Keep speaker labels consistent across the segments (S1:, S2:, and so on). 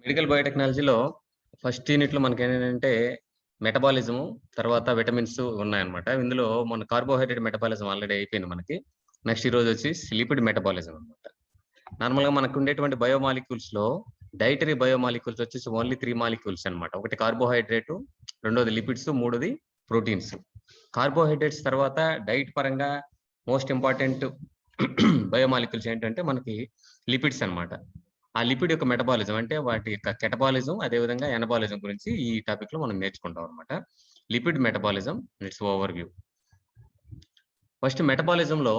S1: Medical బయోటెక్నాలజీలో first యూనిట్‌లో మనకేంటంటే metabolism, తర్వాత విటమిన్స్ ఉన్నాయన్నమాట. ఇందులో మన కార్బోహైడ్రేట్ మెటబాలిజం ఆల్రెడీ అయిపోయింది మనకి. నెక్స్ట్ ఈరోజొచ్చేసి లిపిడ్ మెటబాలిజం అన్నమాట. నార్మల్‌గా మనకుండేటువంటి బయోమాలిక్యూల్స్‌లో డైటరీ బయోమాలిక్యూల్స్ వచ్చేసి ఓన్లీ 3 మాలిక్యూల్స్ అన్నమాట. ఒకటి కార్బోహైడ్రేటు, రెండోది లిపిడ్స్, మూడోది ప్రోటీన్స్. కార్బోహైడ్రేట్స్ తర్వాత డైట్ పరంగా మోస్ట్ ఇంపార్టెంట్ బయోమాలిక్యూల్స్ ఏంటంటే మనకి లిపిడ్స్ అన్నమాట. ఆ లిపిడ్ యొక్క మెటబాలిజం అంటే వాటి యొక్క కెటబాలిజం, అదేవిధంగా ఎనబాలిజం గురించి ఈ టాపిక్‌లో మనం నేర్చుకుంటాం అన్నమాట. Lipid metabolism it's overview. First మెటబాలిజంలో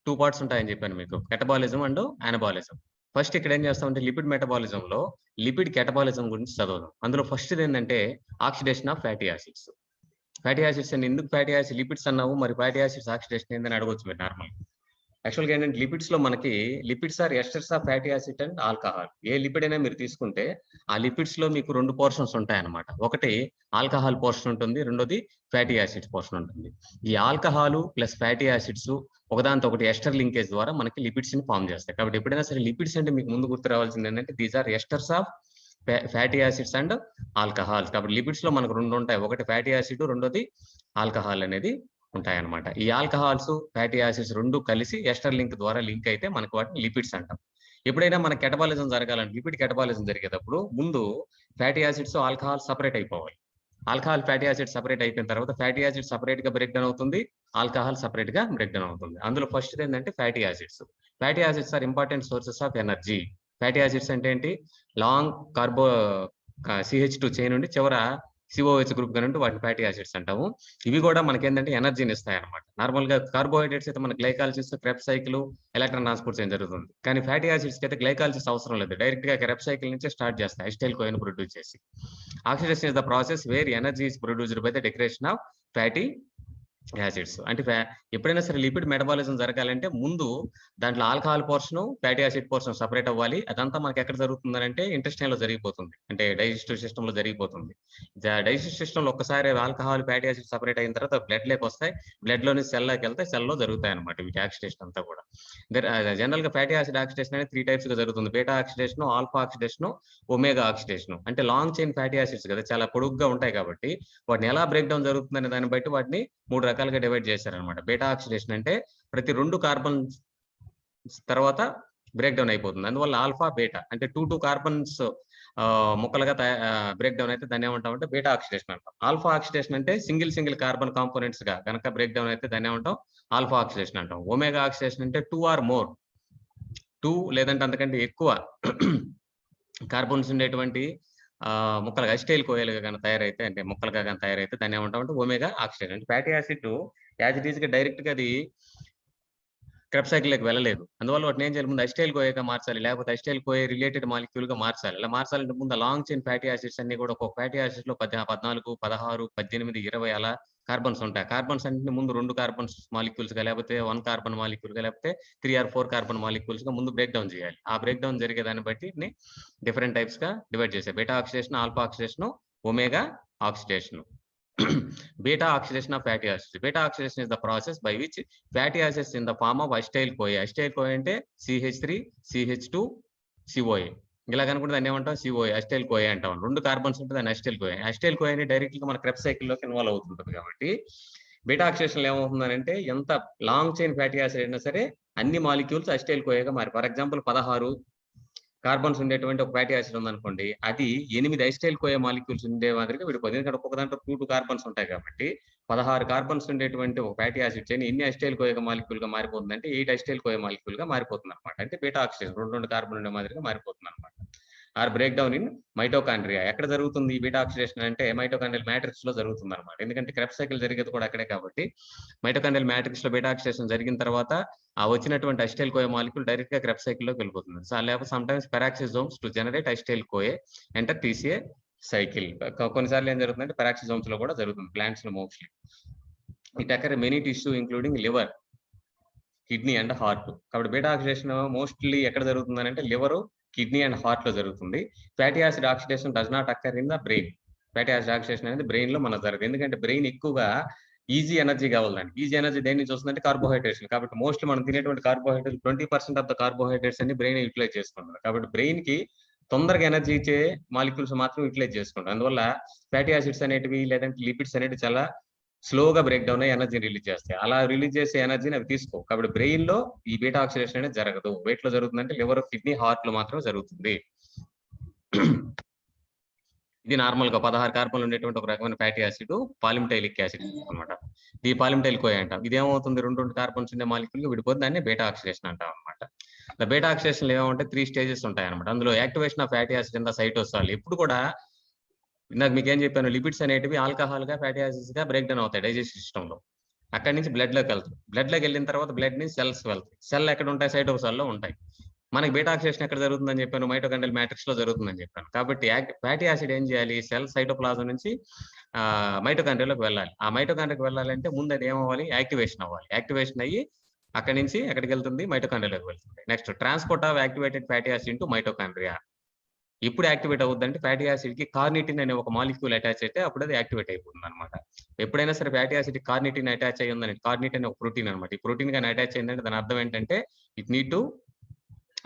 S1: 2 పార్ట్స్ ఉంటాయని చెప్పాను మీకు. Catabolism and anabolism. ఫస్ట్ ఇక్కడ ఏం చేస్తామంటే లిపిడ్ మెటబాలిజంలో లిపిడ్ కెటబాలిజం గురించి చదువుదాం. అందులో ఫస్ట్‌ది ఏందంటే oxidation of fatty acids. Fatty acids అని ఎందుకు ఫ్యాటీ యాసిడ్ లిపిడ్స్ అన్నావు? మరి ఫ్యాటీ యాసిడ్స్ ఆక్సిడేషన్ ఏందని అడగొచ్చు మీరు నార్మల్‌గా. యాక్చువల్‌గా ఏంటంటే లిపిడ్స్‌లో మనకి lipids are esters of fatty acid and alcohol. ఏ లిపిడ్ అయినా మీరు తీసుకుంటే ఆ లిపిడ్స్‌లో మీకు 2 పోర్షన్స్ ఉంటాయన్నమాట. ఒకటి ఆల్కహాల్ పోర్షన్ ఉంటుంది. రెండోది ఫ్యాటీ యాసిడ్స్ పోర్షన్ ఉంటుంది. ఈ ఆల్కహాల్ ప్లస్ ఫ్యాటీ యాసిడ్స్ ఒకదానితో ఒకటి ఎస్టర్ లింకేజ్ ద్వారా మనకి లిపిడ్స్‌ని ఫార్మ్ చేస్తాయి. కాబట్టి ఎప్పుడైనా సరే లిపిడ్స్ అంటే మీకు ముందు గుర్తు రావాల్సింది ఏంటంటే these are esters of fatty acids and alcohols. కాబట్టి లిపిడ్స్‌లో మనకు 2 ఉంటాయి. ఒకటి ఫ్యాటీ యాసిడ్, రెండోది ఆల్కహాల్ అనేది ఉంటాయన్నమాట. ఈ ఆల్కహాల్స్, ఫ్యాటీ యాసిడ్స్ 2 కలిసి ఎస్టర్ లింక్ ద్వారా లింక్ అయితే మనకు వాటిని లిపిడ్స్ అంటాం. ఎప్పుడైనా మన కెటబాలిజం జరగాలంటే లిపిడ్ కెటబాలిజం జరిగేటప్పుడు ముందు ఫ్యాటీ యాసిడ్స్, ఆల్కహాల్ సెపరేట్ అయిపోవాలి. ఆల్కహాల్, ఫ్యాటీ యాసిడ్ సెపరేట్ అయిపోయిన తర్వాత ఫ్యాటీ యాసిడ్ సెపరేట్‌గా బ్రేక్ డౌన్ అవుతుంది. ఆల్కహాల్ సెపరేట్‌గా బ్రేక్ డౌన్ అవుతుంది. అందులో ఫస్ట్‌ది ఏందంటే fatty acids. Fatty acids are important sources of energy. Fatty acids అంటే ఏంటి? లాంగ్ కార్బో CH2 చైన్ ఉండి చివర COH గ్రూప్ గానుంటే వాటిని ఫ్యాటీ యాసిడ్స్ అంటాము. ఇవి కూడా మనకేందంటే ఎనర్జీని ఇస్తాయన్నమాట. నార్మల్‌గా కార్బోహైడ్రేట్స్ అయితే మన గ్లైకాలిసిస్, క్రెబ్స్ సైకిల్, ఎలక్ట్రాన్ ట్రాన్స్‌పోర్ట్ చేయడం జరుగుతుంది. కానీ ఫ్యాటీ యాసిడ్స్‌కి అయితే గ్లైకాలిసిస్ అవసరం లేదు. డైరెక్ట్‌గా క్రెబ్స్ సైకిల్ నుంచే స్టార్ట్ చేస్తాయి. అసిటైల్ కోఎన్ ప్రొడ్యూస్ చేసి. Oxidation is the process where energy is produced by the degradation of fatty acids. అంటే ఎప్పుడైనా సరే లిపిడ్ మెటబాలిజం జరగాలంటే ముందు దాంట్లో alcohol portion, fatty acid portion separate అవ్వాలి. అదంతా మనకి ఎక్కడ జరుగుతుందనంటే ఇంటెస్టైన్‌లో జరిగిపోతుంది. అంటే డైజెస్టివ్ సిస్టమ్‌లో జరిగిపోతుంది. డైజెస్టివ్ సిస్టమ్‌లో ఒక్కసారి ఆల్కహాల్, ఫ్యాటీ యాసిడ్ సెపరేట్ అయిన తర్వాత బ్లడ్‌లోకొస్తాయి. బ్లడ్‌లోని సెల్‌లోకెళ్తాయి. సెల్‌లో జరుగుతాయన్నమాట వీటి ఆక్సిడేషన్ అంతా కూడా. జనరల్‌గా ఫ్యాటీ యాసిడ్ ఆక్సిడేషన్ అనేది 3 టైప్స్‌గా జరుగుతుంది. Beta oxidation, alpha oxidation, omega oxidation. అంటే లాంగ్ చైన్ ఫ్యాటీ యాసిడ్స్ కదా! చాలా పొడుగ్గా ఉంటాయి కాబట్టి వాటిని ఎలా బ్రేక్ డౌన్ జరుగుతుందనే దాన్ని బట్టి వాటిని 3 రకాలుగా డివైడ్ చేశారన్నమాట. బీటా ఆక్సిడేషన్ అంటే ప్రతి 2 కార్బన్స్ తర్వాత బ్రేక్ డౌన్ అయిపోతుంది. అందువల్ల ఆల్ఫా, బీటా అంటే 2 కార్బన్స్ ముక్కలుగా బ్రేక్ డౌన్ అయితే దాన్ని ఏమంటామంటే బీటా ఆక్సిడేషన్ అంటాం. ఆల్ఫా ఆక్సిడేషన్ అంటే సింగిల్ కార్బన్ కాంపోనెంట్స్‌గా గనక బ్రేక్ డౌన్ అయితే దాన్ని ఏమంటాం? ఆల్ఫా ఆక్సిడేషన్ అంటాం. ఒమేగా ఆక్సిడేషన్ అంటే 2 ఆర్ మోర్ 2 లేదంటే అంతకంటే ఎక్కువ కార్బన్స్ ఉండేటువంటి ముక్కలుగా అసిటైల్ కోయలుగా గాని తయారైతే అంటే ముక్కలుగా గాని తయారైతే దాన్ని ఏమంటామంటే ఒమేగా ఆక్సిడేషన్. అంటే ఫ్యాటీ యాసిడ్ యాస్ ఇట్ ఈస్‌గా డైరెక్ట్‌గా అది క్రెబ్స్ సైకిల్‌లోకి వెళ్ళలేదు. అందువల్ల వాటిని ఏం చేయాలి ముందు అసిటైల్ కోయగా మార్చాలి. లేకపోతే అసిటైల్ కోయ రిలేటెడ్ మాలిక్యూల్‌గా మార్చాలి. ఇలా మార్చాలంటే ముందు లాంగ్ చైన్ ఫ్యాటీ యాసిడ్స్ అన్నీ కూడా ఒక్కొక్క ఫ్యాటీ యాసిడ్స్‌లో 14, 16, 18, 20 అలా కార్బన్స్ ఉంటాయి. కార్బన్స్ అన్నిటిని ముందు 2 కార్బన్స్ మాలిక్యూల్స్‌గా లేకపోతే 1 కార్బన్ మాలిక్యూల్‌గా లేకపోతే 3 ఆర్ 4 కార్బన్ మాలిక్యూల్స్‌గా ముందు బ్రేక్ డౌన్ చేయాలి. ఆ బ్రేక్ డౌన్ జరిగే దాన్ని బట్టి వీటిని డిఫరెంట్ టైప్స్‌గా డివైడ్ చేశారు. Beta oxidation, alpha oxidation, omega oxidation. Beta oxidation of fatty acids. Beta oxidation is the process by which fatty acids in the form of acetyl-CoA. Acetyl-CoA అంటే CH3, CH2, COA. ఇలా కనుకుంటే దాన్ని ఏమంటాం? COA, acetyl-CoA అంటాం. 2 carbons ఉంటే దాన్ని acetyl-CoA. acetyl-CoA అనేది డైరెక్ట్‌గా మన క్రెబ్స్ సైకిల్‌లోకి ఇన్వాల్వ్ అవుతుంటది కాబట్టి బీటా ఆక్సిడేషన్‌లో ఏమవుతుందనంటే ఎంత లాంగ్ చైన్ ఫ్యాటీ యాసిడ్ అయినా సరే అన్ని మాలిక్యూల్స్ acetyl-CoAగా మారి ఫర్ ఎగ్జాంపుల్ 16 కార్బన్స్ ఉండేటువంటి ఒక ఫ్యాటీ యాసిడ్ ఉందనుకోండి. అది 8 అసిటైల్ కోయా మాలిక్యూల్స్ ఉండే మాదిరిగా విడిపోతుంది. ఎందుకంటే ఒక్కొక్క దాంట్లో 2 కార్బన్స్ ఉంటాయి కాబట్టి 16 కార్బన్స్ ఉండేటువంటి ఒక ఫ్యాటీ యాసిడ్ చైన్ ఎన్ని అసిటైల్ కోయా మాలిక్యూల్‌గా మారిపోతుందంటే 8 అసిటైల్ కోయా మాలిక్యూల్‌గా మారిపోతుందన్నమాట. అంటే బీటా ఆక్సిడేషన్ 2 కార్బన్ ఉండే మాదిరిగా మారిపోతుందన్నమాట. Or break down in mitochondria. ఎక్కడ జరుగుతుంది ఈ బీటా ఆక్సిడేషన్ అంటే మైటోకాండ్రియల్ మ్యాట్రిక్స్‌లో జరుగుతుందన్నమాట. ఎందుకంటే క్రెబ్స్ సైకిల్ జరిగేది కూడా అక్కడే కాబట్టి మైటోకాండ్రియల్ మ్యాట్రిక్స్‌లో బీటా ఆక్సిడేషన్ జరిగిన తర్వాత ఆ వచ్చినటువంటి అసిటైల్ కోయా మాలిక్యూల్ డైరెక్ట్‌గా క్రెబ్స్ సైకిల్‌లోకి వెళ్ళిపోతుంది. లేకపోతే sometimes peroxisomes to generate acetyl CoA enter TCA cycle. కొన్నిసార్లు ఏం జరుగుతుందంటే పెరాక్సిజోమ్స్‌లో కూడా జరుగుతుంది ప్లాంట్స్‌లో mostly. It occur many tissue including liver, kidney and heart. కాబట్టి బీటా ఆక్సిడేషన్ మోస్ట్‌లీ ఎక్కడ జరుగుతుందనంటే లివరు, కిడ్నీ అండ్ హార్ట్‌లో జరుగుతుంది. Fatty acid oxidation does not occur in the brain. Fatty acid oxidation అనేది బ్రెయిన్‌లో మనకు జరగదు. ఎందుకంటే బ్రెయిన్ ఎక్కువగా ఈజీ ఎనర్జీ కావాలి దానికి. ఈజీ ఎనర్జీ దేని నుంచి వస్తుందంటే కార్బోహైడ్రేట్స్. కాబట్టి మోస్ట్‌లీ మనం తినేటువంటి కార్బోహైడ్రేట్స్ 20% ఆఫ్ ద కార్బోహైడ్రేట్స్ అన్ని బ్రెయిన్ యుటిలైజ్ చేసుకుంటుంది. కాబట్టి బ్రెయిన్‌కి తొందరగా ఎనర్జీ ఇచ్చే మాలిక్యూల్స్ మాత్రం యూటిలైజ్ చేసుకుంటాం. అందువల్ల ఫ్యాటీ యాసిడ్స్ అనేటివి లేదంటే లిపిడ్స్ అనేటివి చాలా స్లోగా బ్రేక్ డౌన్ అయ్యి ఎనర్జీ రిలీజ్ చేస్తాయి. అలా రిలీజ్ చేసే ఎనర్జీని అవి తీసుకో. కాబట్టి బ్రెయిన్ లో ఈ బీటా ఆక్సిడేషన్ అనేది జరగదు. వెయిట్ లో జరుగుతుందంటే లివర్, కిడ్నీ, హార్ట్ లో మాత్రమే జరుగుతుంది. ఇది నార్మల్ గా 16 కార్బన్లు ఉండేటువంటి ఒక రకమైన ఫ్యాటీ యాసిడ్ పాలిమిటైలిక్ యాసిడ్ అనమాట. ఈ పాలిమిటైలిక్ కోయ అంటాం. ఇది ఏమవుతుంది, రెండు కార్బన్స్ ఉండే మాలిక్యూల్ విడిపోతుంది, దాన్ని బీటా ఆక్సిడేషన్ అంటాం అనమాట. బీటా ఆక్సిడేషన్ ఏమంటే 3 స్టేజెస్ ఉంటాయి అనమాట. అందులో activation of fatty acid in the cytosol. ఎప్పుడు కూడా ఇందాక మీకు ఏం చెప్పాను, లిపిడ్స్ అనేటివి ఆల్కహాల్ గా ఫ్యాటీ యాసిడ్స్ గా బ్రేక్ డౌన్ అవుతాయి డైజెస్టివ్ సిస్టమ్ లో. అక్కడి నుంచి బ్లడ్ లోకి వెళ్తాయి. బ్లడ్ లోకి వెళ్ళిన తర్వాత బ్లడ్ నుంచి సెల్స్ వెళ్తాయి. సెల్ ఎక్కడ ఉంటాయి, సైటోసాల్ లో ఉంటాయి. మనకి బీటా ఆక్సిడేషన్ ఎక్కడ జరుగుతుందని చెప్పాను, మైటోకాండ్రియల్ మ్యాట్రిక్స్ లో జరుగుతుందని చెప్పాను. కాబట్టి ఫ్యాటీ యాసిడ్ ఏం చేయాలి, సెల్ సైటోప్లాజం నుంచి మైటోకాండ్రియాలోకి వెళ్ళాలి. ఆ మైటోకాండ్రియాకి వెళ్ళాలంటే ముందు అది ఏమవ్వాలి, యాక్టివేషన్ అవ్వాలి. యాక్టివేషన్ అయ్యి అక్కడి నుంచి ఎక్కడికి వెళ్తుంది, మైటోకాండ్రియాలోకి వెళ్తుంది. Next transport of activated fatty acid into mitochondria. ఇప్పుడు యాక్టివేట్ అవుతుందంటే ఫ్యాటీ యాసిడ్ కి కార్నిటిన్ అనే ఒక మాలిక్యూల్ అటాచ్ అయితే అప్పుడు అది యాక్టివేట్ అయిపోతుంది అనమాట. ఎప్పుడైనా సరే ఫ్యాటీ యాసిడ్ కార్నిటిన్ అటాచ్ అయ్యి ఉందని, కార్నిటిన్ ఒక ప్రోటీన్ అనమాట. ఈ ప్రోటీన్ కానీ అటాచ్ అయిందంటే దాని అర్థం ఏంటంటే it need to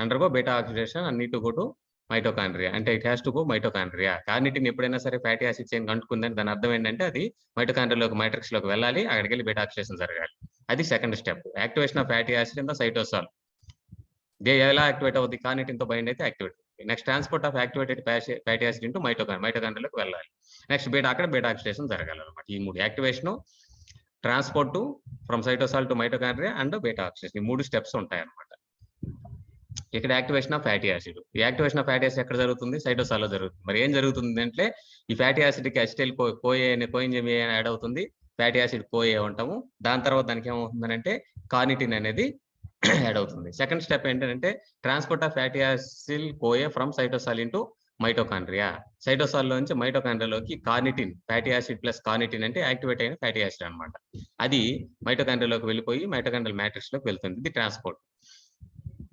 S1: undergo beta oxidation and need to go to mitochondria. అంటే it has to go mitochondria. Carnitine ఎప్పుడైనా సరే ఫ్యాటీ యాసిడ్ చైన్ అంటుకుందని దాని అర్థం ఏంటంటే అది మైటోకాండ్రియాలోకి, మ్యాట్రిక్స్ లోకి వెళ్ళాలి, అక్కడికి వెళ్ళి బీటా ఆక్సిడేషన్ జరగాలి. అది second step, activation of fatty acid in the cytosol. ఎలా యాక్టివేట్ అవుతుంది, కార్నిటిన్ తో బైండ్ అయితే activate. Next transport of activated fatty acid into మైటోకాండ్రియాలోకి వెళ్ళాలి. నెక్స్ట్ అక్కడ బీటా ఆక్సిడేషన్ జరగాలన్నమాట. ఈ 3 activation, transport from cytosol to mitochondria and beta oxidation, ఈ 3 స్టెప్స్ ఉంటాయి అన్నమాట. ఇక్కడ యాక్టివేషన్ ఆఫ్ ఫ్యాటీ యాసిడ్. ఈ యాక్టివేషన్ ఆఫ్ ఫ్యాటీ యాసిడ్ ఎక్కడ జరుగుతుంది, సైటోసాల్ లో జరుగుతుంది. మరి ఏం జరుగుతుంది అంటే ఈ ఫ్యాటీ యాసిడ్ కి అసిటైల్ కోఏ అనే కోఎంజైమ్ యాడ్ అవుతుంది, ఫ్యాటీ యాసిడ్ కోఏ ఉంటాము. దాని తర్వాత దానికి ఏమవుతుందంటే కార్నిటిన్ అనేది యాడ్ అవుతుంది. సెకండ్ స్టెప్ ఏంటంటే transport of fatty acid CoA from cytosol into mitochondria. Cytosol లో నుంచి మైటోకాండ్రియాలోకి carnitine, fatty acid plus carnitine అంటే యాక్టివేట్ అయిన ఫ్యాటీ యాసిడ్ అనమాట. అది మైటోకాండ్రియాలోకి వెళ్ళిపోయి మైటోకాండ్రియల్ మ్యాట్రిక్స్ లోకి వెళ్తుంది. ఇది ట్రాన్స్పోర్ట్.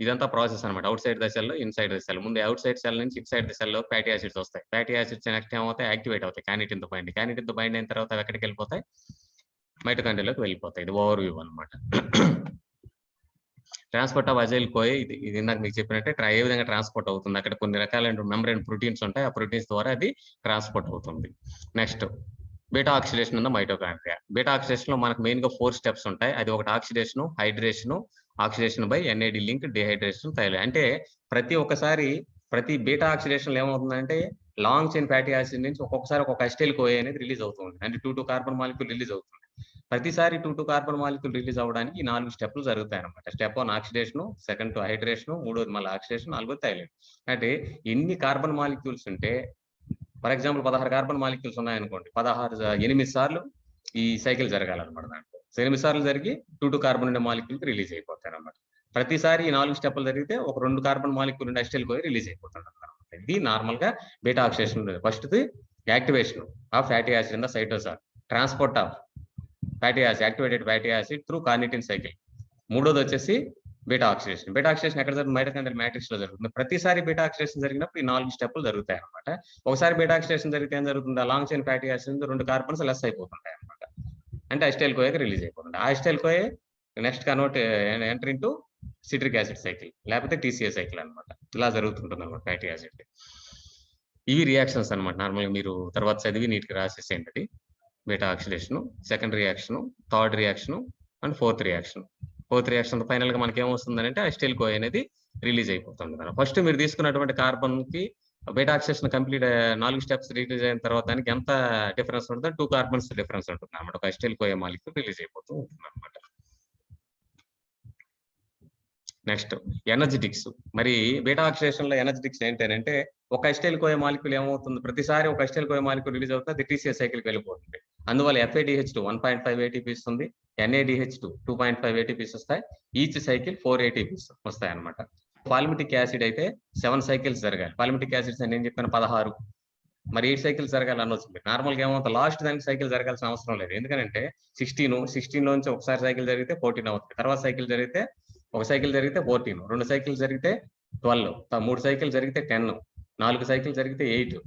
S1: ఇదంతా ప్రాసెస్ అనమాట. Out side the cell, inside the cell. ముందు అవుట్ సైడ్ సెల్ నుంచి ఇన్సైడ్ ద సెల్ లో ఫ్యాటీ యాసిడ్స్ వస్తాయి. ఫ్యాటీ యాసిడ్స్ నెక్స్ట్ ఏమవుతాయి, యాక్టివేట్ అవుతాయి కార్నిటిన్ తో బైండ్. కార్నిటిన్ తో బైండ్ అయిన తర్వాత అవి ఎక్కడికి వెళ్ళిపోతాయి, మైటోకాండ్రియాలోకి వెళ్ళిపోతాయి. ఇది ఓవర్ వ్యూ అనమాట. ట్రాన్స్పోర్ట్ ఆఫ్ అజైల్ కోయే ఇది ఇందాక మీకు చెప్పినట్టే ఏ విధంగా ట్రాన్స్పోర్ట్ అవుతుంది. అక్కడ కొన్ని రకాలైన మెంబ్రేన్ ప్రోటీన్స్ ఉంటాయి. ఆ ప్రోటీన్స్ ద్వారా అది ట్రాన్స్పోర్ట్ అవుతుంది. నెక్స్ట్ బీటా ఆక్సిడేషన్ ఉన్న మైటోకాండ్రియా. బీటా ఆక్సిడేషన్ లో మనకు మెయిన్ గా 4 స్టెప్స్ ఉంటాయి. అది ఒకటి oxidation, hydration, oxidation by NAD link, dehydration, Thailand. అంటే ప్రతి బీటా ఆక్సిడేషన్ ఏమవుతుందంటే లాంగ్ చైన్ ఫ్యాటీ యాసిడ్ నుంచి ఒక్కొక్కసారి ఒక అసిటైల్ కోఏ అనేది రిలీజ్ అవుతుంది. అంటే 2 కార్బన్ మాలిక్యూల్ రిలీజ్ అవుతుంది. ప్రతిసారి 2 కార్బన్ మాలిక్యూల్ రిలీజ్ అవ్వడానికి 4 స్టెప్లు జరుగుతాయి అనమాట. స్టెప్ 1 ఆక్సిడేషన్, సెకండ్ 2 హైడ్రేషన్, మూడోది మళ్ళీ ఆక్సిడేషన్, నాలుగోది థైలాండ్. అంటే ఎన్ని కార్బన్ మాలిక్యూల్స్ ఉంటే, ఫర్ ఎగ్జాంపుల్ 16 కార్బన్ మాలిక్యూల్స్ ఉన్నాయనుకోండి, 8 సార్లు ఈ సైకిల్ జరగాలన్నమాట. దాంట్లో 8 సార్లు జరిగి 2 కార్బన్ ఉండే మాలిక్యూల్ రిలీజ్ అయిపోతాయి అన్నమాట. ప్రతిసారి ఈ 4 స్టెప్లు జరిగితే ఒక 2 కార్బన్ మాలిక్యూల్ ఉండే అసిటైల్ కోయ రిలీజ్ అయిపోతుంది అన్నమాట. ఇది నార్మల్ గా beta oxidation. First the activation of fatty acid in the cytosol, transport of fatty acid, activated fatty acid through carnitine cycle. మూడోది వచ్చేసి బీటా ఆక్సిడేషన్. బీటా ఆక్సిడేషన్ ఎక్కడ జరుగుతుంది, mitochondrial matrix లో జరుగుతుంది. ప్రతిసారి బీటా ఆక్సిడేషన్ జరిగినప్పుడు ఈ 4 స్టెప్లు జరుగుతాయి అనమాట. ఒకసారి బీటా ఆక్సిడేషన్ జరిగితే ఏం జరుగుతుంది, long chain fatty acid 2 carbons less అయిపోతుంటాయి అనమాట. అంటే అసిటైల్ కోయ రిలీజ్ అయిపోతుంది. ఆ acetyl CoA next convert enter into citric acid cycle, లేకపోతే టీసీఏ సైకిల్ అనమాట. ఇలా జరుగుతుంటుంది అనమాట ఫ్యాటీ యాసిడ్. ఇవి రియాక్షన్స్ అనమాట. నార్మల్ గా మీరు తర్వాత చదివి నీట్ గా రాసేసేయండి. అది beta oxidation, second reaction, third reaction and fourth reaction. Fourth reaction final గా మనకి ఏమొస్తుందంటే అసిటైల్ కోయ అనేది రిలీజ్ అయిపోతుంది. ఫస్ట్ మీరు తీసుకున్నటువంటి కార్బన్ కి beta oxidation complete 4 steps release అయిన తర్వాత దానికి ఎంత డిఫరెన్స్ ఉంటుంది, 2 కార్బన్స్ డిఫరెన్స్ ఉంటుంది అనమాట. ఒక అసిటైల్ కోయ మాలిక్యూల్ రిలీజ్ అయిపోతూ ఉంటుంది అనమాట. Next energetics. మరి బీటా ఆక్సిడేషన్ లో ఎనర్జెటిక్స్ ఏంటంటే ఒక అసిటైల్ కోయ మాలిక్యూల్ ఏమవుతుంది, ప్రతిసారి ఒక అసిటైల్ కోయ మాలిక్యూల్ రిలీజ్ అవుతుంది, అది టీసీఏ సైకిల్ కి వెళ్ళిపోతుంది. అందువల్ల FADH2 1.5 ATPs ఉంది, NADH2 2.5 ATPs వస్తాయి. ఈచ్ సైకిల్ 4 ATPs వస్తాయి అనమాట. పాలిమిటిక్ యాసిడ్ అయితే 7 సైకిల్స్ జరగాలి. పాలిమిటిక్ యాసిడ్స్ అని నేను చెప్పాను 16, మరి 8 సైకిల్స్ జరగాలి అనొచ్చు. నార్మల్ గా ఏమవుతుంది, లాస్ట్ దానికి సైకిల్ జరగాల్సిన అవసరం లేదు. ఎందుకంటే 16 నుంచి ఒకసారి సైకిల్ జరిగితే 14 అవుతుంది. తర్వాత సైకిల్ జరిగితే ఒక సైకిల్ జరిగితే 14, 2 సైకిల్ జరిగితే 12, 3 సైకిల్ జరిగితే 10, 4 సైకిల్ జరిగితే 8,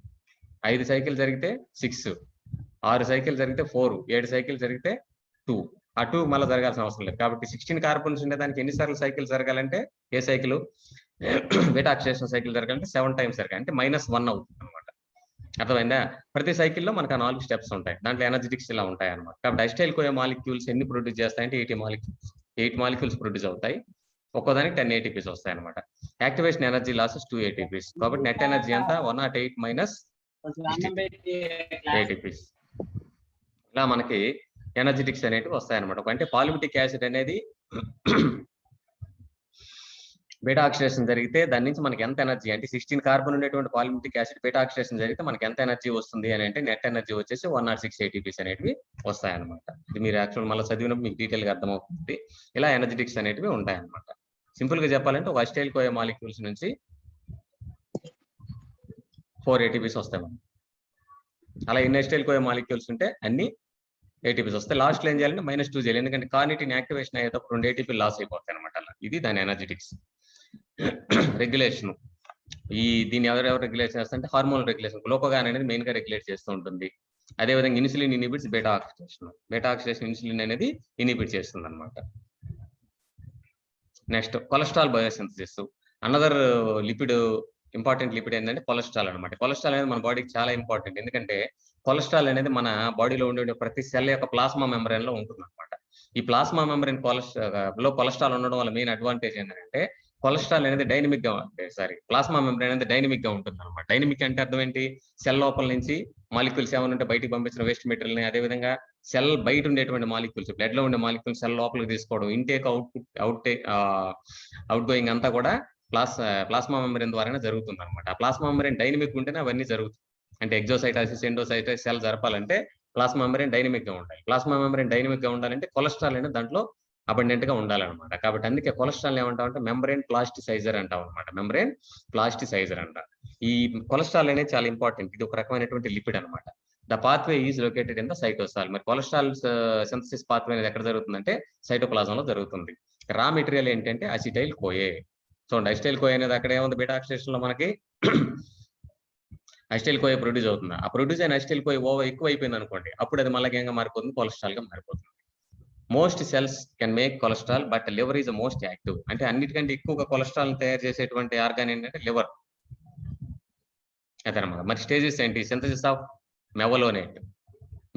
S1: 5 సైకిల్ జరిగితే 6, 6 సైకిల్ జరిగితే 4, 7 సైకిల్ జరిగితే 2. ఆ 2 మళ్ళీ జరగాల్సిన అవసరం లేదు. కాబట్టి 16 కార్బన్స్ ఉండేదానికి ఎన్నిసార్లు సైకిల్ జరగాలంటే ఏ సైకిల్ బీటా ఆక్సిడేషన్ సైకిల్ జరగాలంటే 7 టైమ్స్ జరగాలి, అంటే -1 అవుతుంది అనమాట. అర్థమైందా? ప్రతి సైకిల్లో మనకు ఆ 4 స్టెప్స్ ఉంటాయి. దాంట్లో ఎనర్జిటిక్స్ ఇలా ఉంటాయి అనమాట. కాబట్టి అసిటైల్ కోయా మాలిక్యూల్స్ ఎన్ని ప్రొడ్యూస్ చేస్తాయంటే 80 మాలిక్యూల్స్. 8 మాలిక్యూల్స్ ప్రొడ్యూస్ అవుతాయి. ఒక్కోదానికి 10 ఏటీపీస్ వస్తాయి అనమాట. Activation energy losses 2 ATPs. కాబట్టి నెట్ ఎనర్జీ అంతా 108 మైనస్ ఏటీపీస్. ఇలా మనకి ఎనర్జిటిక్స్ అనేటివి వస్తాయన్నమాట. అంటే పాలిమిటిక్ యాసిడ్ అనేది బీటా ఆక్సిడేషన్ జరిగితే దాని నుంచి మనకి ఎంత ఎనర్జీ అంటే 16 కార్బన్ ఉండేటువంటి పాలిమిటిక్ యాసిడ్ బీటా ఆక్సిడేషన్ జరిగితే మనకి ఎంత ఎనర్జీ వస్తుంది అని అంటే నెట్ ఎనర్జీ వచ్చేసి 106 ఏటీపీస్ అనేటివి వస్తాయన్నమాట. ఇది మీరు యాక్చువల్ మళ్ళీ చదివినప్పుడు మీకు డీటెయిల్ గా అర్థమవుతుంది. ఇలా ఎనర్జిటిక్స్ అనేటివి ఉంటాయన్నమాట. సింపుల్ గా చెప్పాలంటే ఒక అసిటైల్ కోయా మాలిక్యూల్స్ నుంచి 4 ఏటీపీస్ వస్తాయి మనకి. అలా ఇన్ని అసిటైల్ కోయా మాలిక్యూల్స్ ఉంటే అన్ని ఏటీపీస్ వస్తాయి. లాస్ట్ లో ఏం చేయాలంటే -2 చేయాలి, ఎందుకంటే కార్నిటిన్ యాక్టివేషన్ అయ్యేటప్పుడు 2 ఏటీపీ లాస్ అయిపోతాయి అనమాట. అలా ఇది దాని ఎనర్జిటిక్స్. రెగ్యులేషన్, దీన్ని ఎవరెవరు రెగ్యులేట్ చేస్తారంటే హార్మోన్ రెగ్యులేషన్. గ్లూకోగాన్ అనేది మెయిన్ గా రెగ్యులేట్ చేస్తూ ఉంటుంది. అదేవిధంగా insulin inhibits beta oxidation. Beta oxidation insulin అనేది ఇనిబిట్ చేస్తుంది అనమాట. Next cholesterol biosynthesis. Another lipid, important lipid ఏంటంటే కొలెస్ట్రాల్ అనమాట. కొలెస్ట్రాల్ అనేది మన బాడీకి చాలా ఇంపార్టెంట్, ఎందుకంటే కొలెస్ట్రాల్ అనేది మన బాడీలో ఉండే ప్రతి సెల్ యొక్క ప్లాస్మా మెంబ్రేన్ లో ఉంటుంది అనమాట. ఈ ప్లాస్మా మెంబ్రేన్ కొలెస్ట్రాల్ ఉండడం వల్ల మెయిన్ అడ్వాంటేజ్ ఏంటంటే కొలెస్ట్రాల్ అనేది డైనమిక్ గా ప్లాస్మా మెంబ్రేన్ అనేది డైనమిక్ గా ఉంటుంది అనమాట. డైనమిక్ అంటే అర్థం ఏంటి? సెల్ లోపల నుంచి మాలిక్యూల్స్ ఏమైనా ఉంటే బయటికి పంపించిన వేస్ట్ మెటీరియల్ ని, అదేవిధంగా సెల్ బయట ఉండేటువంటి మాలిక్యూల్స్, బ్లడ్ లో ఉండే మాలిక్యూల్స్ సెల్ లోపలికి తీసుకోవడం, ఇంటేక్ అవుట్ గోయింగ్ అంతా కూడా ప్లాస్మా మెంబ్రేన్ ద్వారానే జరుగుతుంది అనమాట. ఆ ప్లాస్మా మెంబ్రేన్ డైనమిక్ ఉంటేనే అవన్నీ జరుగుతాయి. అంటే ఎగ్జోసైటోసిస్, ఎండోసైటోసిస్ సెల్ జరపాలంటే ప్లాస్మా మెంబ్రేన్ డైనమిక్ గా ఉండాలి. ప్లాస్మా మెంబ్రేన్ డైనమిక్ గా ఉండాలంటే కొలెస్ట్రాల్ అనేది దాంట్లో అబండెంట్ గా ఉండాలన్నమాట. కాబట్టి అందుకే కొలెస్ట్రాల్ ఏమంటాం అంటే మెంబ్రేన్ ప్లాస్టిసైజర్ అంటాం అనమాట. మెంబ్రేన్ ప్లాస్టిసైజర్ అంట. ఈ కొలెస్ట్రాల్ అనేది చాలా ఇంపార్టెంట్. ఇది ఒక రకమైనటువంటి లిపిడ్ అనమాట. The pathway is located in the cytosol. మరి కొలెస్ట్రాల్ సింథసిస్ పాత్వే అనేది ఎక్కడ జరుగుతుందంటే సైటోప్లాజం లో జరుగుతుంది. రా మెటీరియల్ ఏంటంటే అసిటైల్ కోయే. చూడండి, అసిటైల్ కోయే అనేది అక్కడ ఏముంది? బీటా ఆక్సిడేషన్ లో మనకి అసిటైల్ కోయే ప్రొడ్యూస్ అవుతుంది. ఆ ప్రొడ్యూస్ అయిన అసిటైల్ కోయే ఓవర్ ఎక్కువ అయిపోయింది అనుకోండి, అప్పుడు అది మళ్ళీ ఏంగా మారిపోతుంది? కొలెస్ట్రాల్ గా మారిపోతుంది. Most cells can make cholesterol but liver is most active. అంటే అన్నిటికంటే ఎక్కువగా కొలెస్ట్రాల్ తయారు చేసేటువంటి ఆర్గాన్ ఏంటంటే లివర్. అదనమాట. మరి స్టేజెస్ ఏంటి? Synthesis of మెవలోనేట్.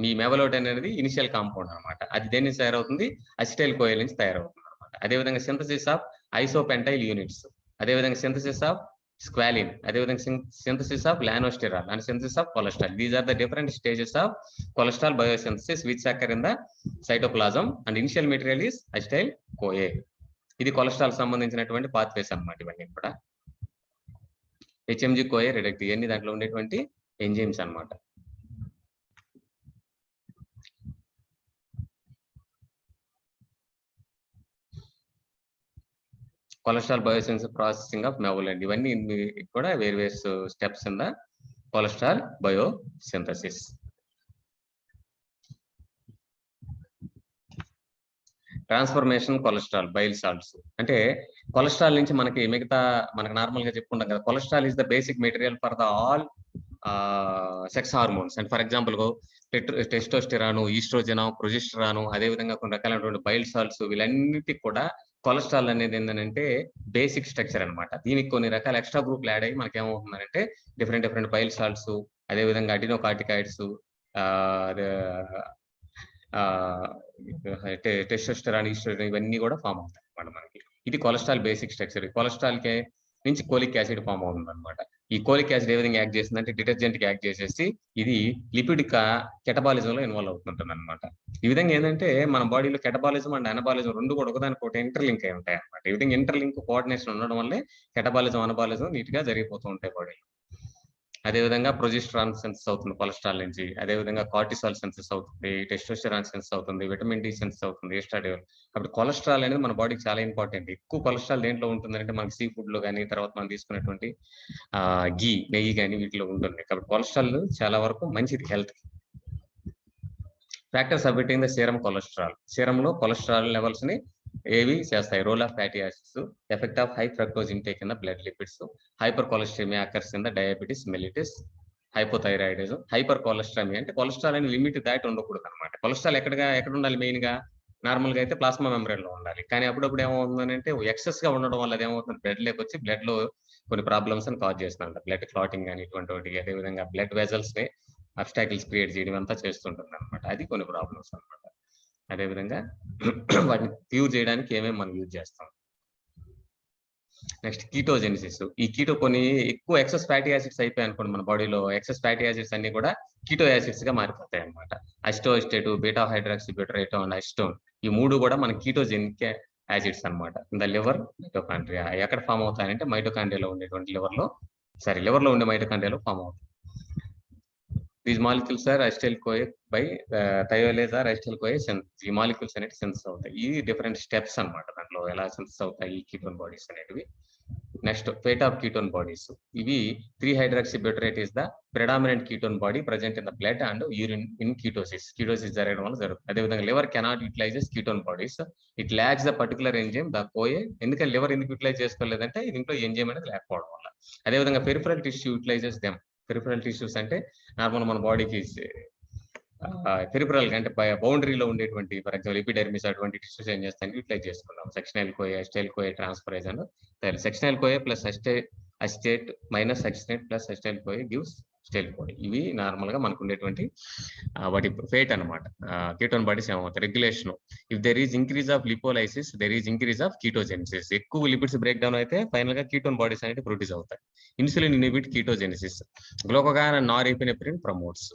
S1: మీ మెవలోట్ అనేది ఇనిషియల్ కాంపౌండ్ అనమాట. అది దేని నుంచి తయారవుతుంది? అసిటైల్ కోయల్ నుంచి తయారవుతుంది అనమాట. అదేవిధంగా సింథసిస్ ఆఫ్ ఐసోపెంటైల్ యూనిట్స్, అదేవిధంగా సింథసిస్ ఆఫ్ స్క్వాలిన్, అదేవిధంగా synthesis of lanosterol and synthesis of cholesterol. These are the different stages of cholesterol biosynthesis which occur in the cytoplasm and initial material is acetyl CoA. ఇది cholesterol సంబంధించినటువంటి pathways అన్నమాట. ఇవన్నీ కూడా హెచ్ఎంజి కోయే రిడక్ట్, ఇవన్నీ దాంట్లో ఉండేటువంటి enzymes అన్నమాట. Cholesterol biosynthesis processing of mevalonate, ఇవన్నీ కూడా various steps in the cholesterol biosynthesis. Transformation cholesterol bile salts. అంటే కొలెస్ట్రాల్ నుంచి మనకి మనకు నార్మల్ గా చెప్పుకుంటాం కదా, cholesterol is the basic material for the all sex hormones. And for example testosterone, estrogen, progesterone, అదేవిధంగా కొన్ని రకాలైనటువంటి బైల్ సాల్ట్స్, వీళ్ళన్నిటికీ కూడా కొలెస్ట్రాల్ అనేది ఏంటంటే బేసిక్ స్ట్రక్చర్ అనమాట. దీనికి కొన్ని రకాల ఎక్స్ట్రా గ్రూప్లు యాడ్ అయ్యి మనకి ఏమవుతుందంటే డిఫరెంట్ బైల్ సాల్ట్స్, అదేవిధంగా అడినోకార్టికాయిడ్స్, టెస్టోస్టెరాన్, ఈస్ట్రోజెన్, ఇవన్నీ కూడా ఫామ్ అవుతాయి అన్నమాట మనకి. ఇది కొలెస్ట్రాల్ బేసిక్ స్ట్రక్చర్. కొలెస్ట్రాల్ కే నుంచి కోలిక్ యాసిడ్ ఫామ్ అవుతుంది అనమాట. ఈ కోలిక్ యాసిడ్ ఏ విధంగా యాక్ట్ చేస్తుందంటే డిటర్జెంట్ కి యాక్ట్ చేసేసి ఇది లిపిడ్ కెటబాలిజం లో ఇన్వాల్వ్ అవుతుంటుంది అనమాట. ఈ విధంగా ఏంటంటే మన బాడీలో కెటబాలిజం అండ్ అనబాలిజం రెండు కూడా ఒకదానికొకటి ఇంటర్లింక్ అయి ఉంటాయి అనమాట. ఈ విధంగా ఇంటర్లింక్ కోఆర్డినేషన్ ఉండడం వల్లే కెటబాలిజం, అనబాలిజం నీట్ గా జరిగిపోతూ ఉంటాయి బాడీలో. అదేవిధంగా ప్రొజెస్టెరాన్ సెన్సెస్ అవుతుంది కొలెస్ట్రాల్ నుంచి, అదేవిధంగా కార్టిసాల్ సెన్సెస్ అవుతుంది, టెస్టోస్టెరాన్ సెన్సెస్ అవుతుంది, విటమిన్ డి సెన్సెస్ అవుతుంది, ఎస్ట్రాడియోల్. కాబట్టి కొలెస్ట్రాల్ అనేది మన బాడీకి చాలా ఇంపార్టెంట్. ఎక్కువ కొలెస్ట్రాల్ దేంట్లో ఉంటుందంటే మనకి సీ ఫుడ్ లో కానీ, తర్వాత మనం తీసుకునేటువంటి ఘీ, నెయ్యి కానీ వీటిలో ఉంటుంది. కాబట్టి కొలెస్ట్రాల్ చాలా వరకు మంచిది హెల్త్ కి. Factors affecting the serum cholesterol. సీరంలో కొలెస్ట్రాల్ లెవెల్స్ ని ఏవి చేస్తాయి? Role of fatty acids, effect of high fructose intake in the blood lipids, hyper cholesterolemia occurs in the diabetes mellitus, hypothyroidism. Hyper cholesterolemia అంటే cholesterol అని limit దాటి ఉండకూడదు అనమాట. Cholesterol ఎక్కడ ఉండాలి? మెయిన్ గా నార్మల్ గా అయితే ప్లాస్మా మెంబ్రేన్ లో ఉండాలి. కానీ అప్పుడప్పుడు ఏమవుతుందనంటే ఎక్సెస్ గా ఉండడం వల్ల అదేమవుతుంది బ్లడ్ లోకొచ్చి బ్లడ్ లో కొన్ని ప్రాబ్లమ్స్ ని కాజ్ చేస్తుందంట. బ్లడ్ క్లాటింగ్ గాని ఇటువంటివి అదే విధంగా బ్లడ్ వెజల్స్ ని అబ్స్టాకిల్స్ క్రియేట్ చేయడం అంతా చేస్తుంటుందన్నమాట. అది కొన్ని ప్రాబ్లమ్స్ అన్నమాట. అదే విధంగా వాటిని క్యూర్ చేయడానికి ఏమేమి మనం యూజ్ చేస్తాం. నెక్స్ట్ కీటోజెనిసిస్. ఈ కీటో కొన్ని ఎక్కువ ఎక్సెస్ ఫ్యాటీ యాసిడ్స్ అయిపోయాయనుకోండి మన బాడీలో ఎక్సెస్ ఫ్యాటీ యాసిడ్స్ అన్నీ కూడా కీటో యాసిడ్స్ గా మారిపోతాయన్నమాట. Acetoacetate, beta hydroxy butyrate and acetone ఈ 3 కూడా మన కీటోజెనిక్ యాసిడ్స్ అన్నమాట. In the liver mitochondria. ఎక్కడ ఫార్మ్ అవుతాయంటే మైటోకాండ్రియాలో ఉండేటువంటి లివర్ లో ఉండే మైటోకాండ్రియాలో ఫార్మ్ అవుతాయి. These molecules are acetyl CoA by thiolase or acetyl CoA ఈ మాలిక్యూల్స్ అనేవి సింథసిస్ అవుతాయి. ఈ డిఫరెంట్ స్టెప్స్ అన్నమాట. దాంట్లో ఎలా సింథసిస్ అవుతాయి ఈ కీటోన్ బాడీస్ అనేటివి. Next fate of ketone bodies. ఇవి three hydroxybutyrate is the predominant ketone body present in the blood and urine in ketosis. Ketosis జరగడం వల్ల జరుగుతుంది. అదేవిధంగా liver cannot utilizes ketone bodies. It lacks the particular enzyme the CoA. ఎందుకంటే liver ఎందుకు utilise చేసుకోలేదంటే దీంట్లో enzyme అనేది లేకపోవడం వల్ల. అదేవిధంగా peripheral tissue utilizes them. Peripheral tissues అంటే నార్మల్ మన బాడీకి పెరిఫరల్ అంటే బౌండరీలో ఉండేటువంటి ఫర్ ఎగ్జాంపుల్ ఎపిడెర్మిస్ అటువంటి టిష్యూస్ ఏం చేస్తాయి యూటిలైజ్ చేసుకున్నాం. Succinyl CoA, acetyl CoA transferase అని succinyl CoA plus acetate minus acetate plus acetyl CoA gives acetyl CoA. ఇవి నార్మల్ గా మనకు ఉండేటువంటి వాటి ఫేట్ అనమాట. కీటోన్ బాడీస్ ఏమవుతాయి regulation. If there is increase of lipolysis there is increase of ketogenesis. ఎక్కువ lipids break down అయితే final గా కీటోన్ బాడీస్ అనేవి ప్రొడ్యూస్ అవుతాయి. Insulin inhibit ketogenesis. Glucagon and norepinephrine promotes.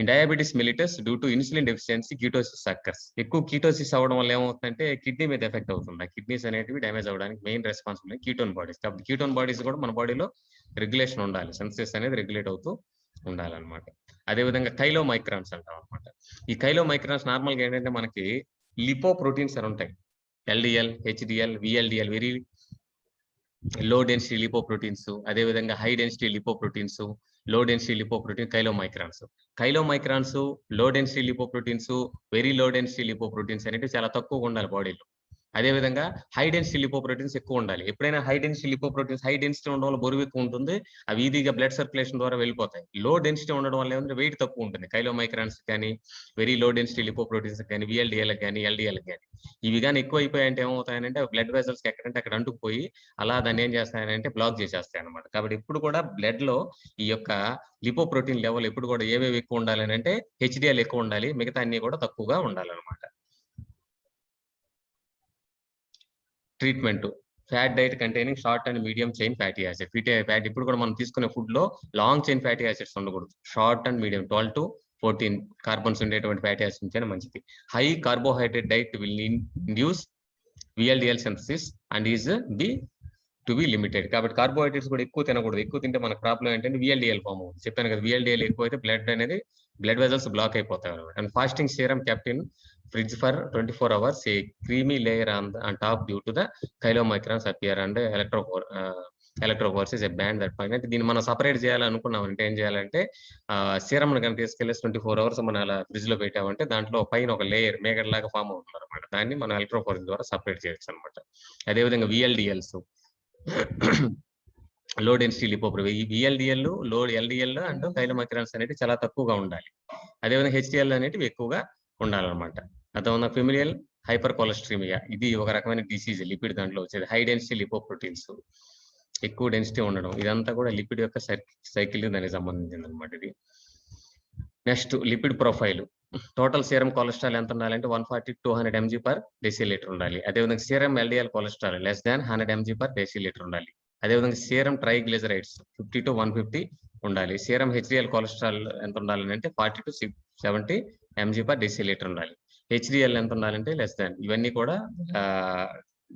S1: In diabetes mellitus due to insulin deficiency ketosis occurs. ఎక్కువ ketosis అవ్వడం వల్ల ఏమవుతుందంటే kidney మీద ఎఫెక్ట్ అవుతుంది. కిడ్నీస్ అనేటివి డ్యామేజ్ అవ్వడానికి మెయిన్ రెస్పాన్సిబుల్ కీటోన్ బాడీస్. కాబట్టి కీటోన్ బాడీస్ కూడా మన బాడీలో రెగ్యులేషన్ ఉండాలి. సెన్సెస్ అనేది రెగ్యులేట్ అవుతూ ఉండాలన్నమాట. అదేవిధంగా కైలో మైక్రాన్స్ అంటాం అనమాట. ఈ కైలో మైక్రాన్స్ నార్మల్ గా ఏంటంటే మనకి లిపో ప్రోటీన్స్ అని ఉంటాయి. LDL, HDL, VLDL very low density lipoproteins. అదేవిధంగా high density lipoproteins, low density lipoprotein chylomicrons. Chylomicrons, low density lipoproteins, very low density lipoproteins అనేవి చాలా తక్కువగా ఉండాలి బాడీలో. అదేవిధంగా హై డెన్సిటీ లిపోప్రోటీన్స్ ఎక్కువ ఉండాలి. ఎప్పుడైనా high density lipoproteins high density ఉండడం వల్ల బరువు ఎక్కువ ఉంటుంది. అవి ఈజీగా బ్లడ్ సర్క్యులేషన్ ద్వారా వెళ్ళిపోతాయి. లో డెన్సిటీ ఉండడం వల్ల ఏమంటే వెయిట్ తక్కువ ఉంటుంది. కైలోమైక్రాన్స్ కానీ, వెరీ లో డెన్సిటీ లిపోప్రోటీన్స్ కానీ, విఎల్డిఎల్ కానీ, ఎల్డిఎల్ కానీ ఇవి కానీ ఎక్కువ అయిపోయాయంటే ఏమవుతాయంటే బ్లడ్ వెజల్స్ ఎక్కడంటే అక్కడ అంటుకుపోయి అలా దాన్ని ఏం చేస్తాయంటే బ్లాక్ చేసేస్తాయి అనమాట. కాబట్టి ఇప్పుడు కూడా బ్లడ్ లో ఈ యొక్క లిపోప్రోటీన్ లెవెల్ ఎప్పుడు కూడా ఏవేవి ఎక్కువ ఉండాలి అంటే హెచ్డిఎల్ ఎక్కువ ఉండాలి, మిగతా అన్ని కూడా తక్కువగా ఉండాలన్నమాట. Treatment fat diet containing short and medium chain fatty acid. Fat ఇప్పుడు కూడా మనం తీసుకునే ఫుడ్ లో లాంగ్ చైన్ ఫ్యాటీ యాసిడ్స్ ఉండకూడదు. Short and medium 12 to 14 carbons ఉండేటువంటి ఫ్యాటీ యాసిడ్స్ ఉంటేనే మంచిది. High carbohydrate diet will induce VLDL synthesis and is to be limited. కాబట్టి కార్బోహైడ్రేట్స్ కూడా ఎక్కువ తినకూడదు. ఎక్కువ తింటే మనకు ప్రాబ్లం ఏంటంటే విఎల్డిఎల్ ఫామ్ అవుతుంది. చెప్పాను కదా, విఎల్డిఎల్ ఎక్కువ అయితే బ్లడ్ వెజల్స్ బ్లాక్ అయిపోతాయి అనమాట. And fasting serum kept in fridge for 24 hours, a creamy layer on top due to the chylomicrons appear and electrophores is a band that point. అంటే దీన్ని మనం సపరేట్ చేయాలనుకున్నాం అంటే ఏం చేయాలంటే సీరం కనుక తీసుకెళ్లి 24 hours మనం అలా ఫ్రిడ్జ్ లో పెట్టామంటే దాంట్లో పైన ఒక లేయర్ మేగడ్ లాగా ఫామ్ అవుతుంది అనమాట. దాన్ని మనం ఎలక్ట్రోఫోరెస్ ద్వారా సపరేట్ చేయొచ్చు అనమాట. అదేవిధంగా విఎల్డిఎల్స్ లో డెన్సిటీ లిపోప్రోటీన్. ఈ విఎల్డిఎల్, లో ఎల్డిఎల్ అండ్ కైలోమైక్రాన్స్ అనేవి చాలా తక్కువగా ఉండాలి. అదేవిధంగా హెచ్డిఎల్ అనేటివి ఎక్కువగా ఉండాలన్నమాట. అర్థమవుతుందా? ఫెమిలియల్ హైపర్ కొలెస్ట్రీమియా ఇది ఒక రకమైన డిసీజ్ లిపిడ్ దాంట్లో వచ్చేది. హై డెన్సిటీ లిపోప్రోటీన్స్ ఎక్కువ డెన్సిటీ ఉండడం ఇదంతా కూడా లిపిడ్ యొక్క సైకిల్ దానికి సంబంధించింది అనమాట ఇది. Next lipid profile. Total serum cholesterol ఎంత ఉండాలంటే 140-200 mg per deciliter ఉండాలి. అదేవిధంగా serum LDL cholesterol less than 100 mg per deciliter ఉండాలి. అదేవిధంగా సీరం ట్రైగ్లిజరైడ్స్ 50 to 150 ఉండాలి. సీరం హెచ్డిఎల్ కొలెస్ట్రాల్ ఎంత ఉండాలి అంటే 40 to 70 mg per deciliter ఉండాలి. హెచ్డిఎల్ ఎంత ఉండాలంటే లెస్ దాన్. ఇవన్నీ కూడా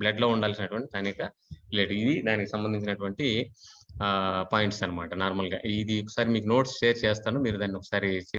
S1: బ్లడ్ లో ఉండాల్సినటువంటి స్థానిక రిలేటివ్. ఇది దానికి సంబంధించినటువంటి పాయింట్స్ అనమాట. నార్మల్ గా ఇది ఒకసారి మీకు నోట్స్ షేర్ చేస్తాను, మీరు దాన్ని ఒకసారి